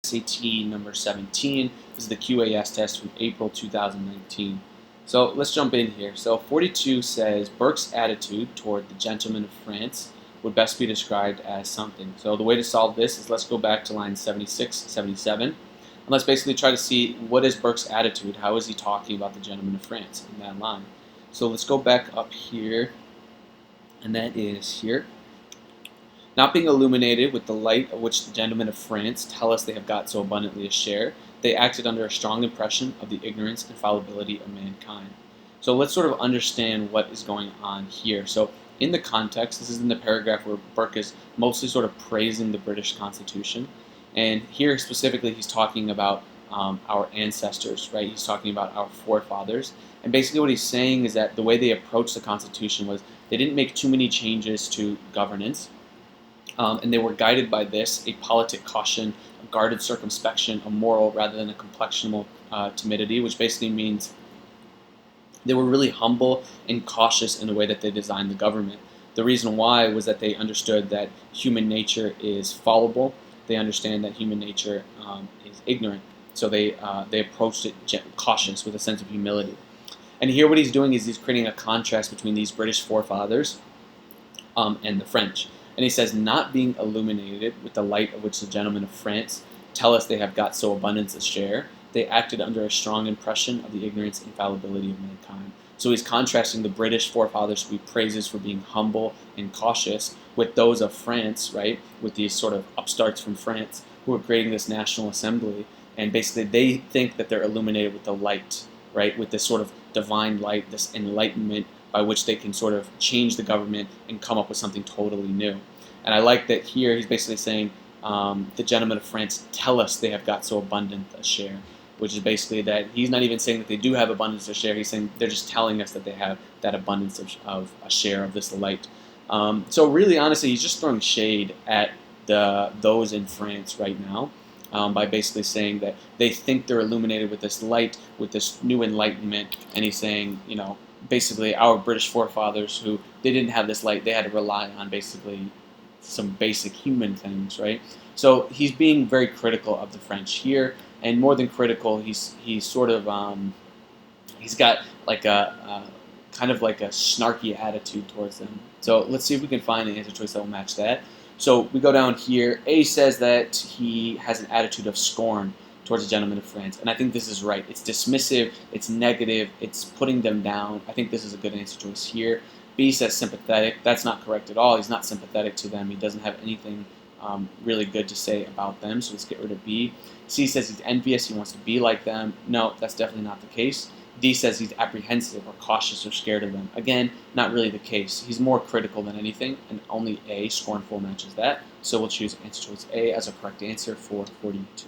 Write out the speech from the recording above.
SAT number 17. This is the QAS test from April 2019. So let's jump in here. So 42 says, Burke's attitude toward the gentleman of France would best be described as something. So the way to solve this is let's go back to line 76, 77, and let's basically try to see what is Burke's attitude. How is he talking about the gentleman of France in that line? So let's go back up here, and that is here. Not being illuminated with the light of which the gentlemen of France tell us they have got so abundantly a share, they acted under a strong impression of the ignorance and fallibility of mankind. So let's sort of understand what is going on here. So in the context, this is in the paragraph where Burke is mostly sort of praising the British Constitution. And here specifically he's talking about our ancestors, right? He's talking about our forefathers. And basically what he's saying is that the way they approached the Constitution was they didn't make too many changes to governance. And they were guided by this, a politic caution, a guarded circumspection, a moral rather than a complexional timidity, which basically means they were really humble and cautious in the way that they designed the government. The reason why was that they understood that human nature is fallible. They understand that human nature is ignorant. So they approached it cautious with a sense of humility. And here what he's doing is he's creating a contrast between these British forefathers and the French. And he says, not being illuminated with the light of which the gentlemen of France tell us they have got so abundant a share, they acted under a strong impression of the ignorance and fallibility of mankind. So he's contrasting the British forefathers who he praises for being humble and cautious with those of France, right, with these sort of upstarts from France who are creating this national assembly. And basically they think that they're illuminated with the light, right, with this sort of divine light, this enlightenment by which they can sort of change the government and come up with something totally new. And I like that here he's basically saying the gentlemen of France tell us they have got so abundant a share, which is basically that he's not even saying that they do have abundance of share, he's saying they're just telling us that they have that abundance of a share of this light. So really, honestly, he's just throwing shade at those in France right now by basically saying that they think they're illuminated with this light, with this new enlightenment, and he's saying, you know, basically our British forefathers who they didn't have this light, they had to rely on basically some basic human things, right? So he's being very critical of the French here, and more than critical, he's sort of he's got like a kind of like a snarky attitude towards them. So let's see if we can find an answer choice that will match that. So we go down here. A says that he has an attitude of scorn towards the gentlemen of France, and I think this is right. It's dismissive, it's negative, it's putting them down. I think this is a good answer choice here. B says sympathetic. That's not correct at all. He's not sympathetic to them. He doesn't have anything really good to say about them, so let's get rid of B. C says he's envious. He wants to be like them. No, that's definitely not the case. D says he's apprehensive or cautious or scared of them. Again, not really the case. He's more critical than anything, and only A, scornful, matches that. So we'll choose answer choice A as a correct answer for 42.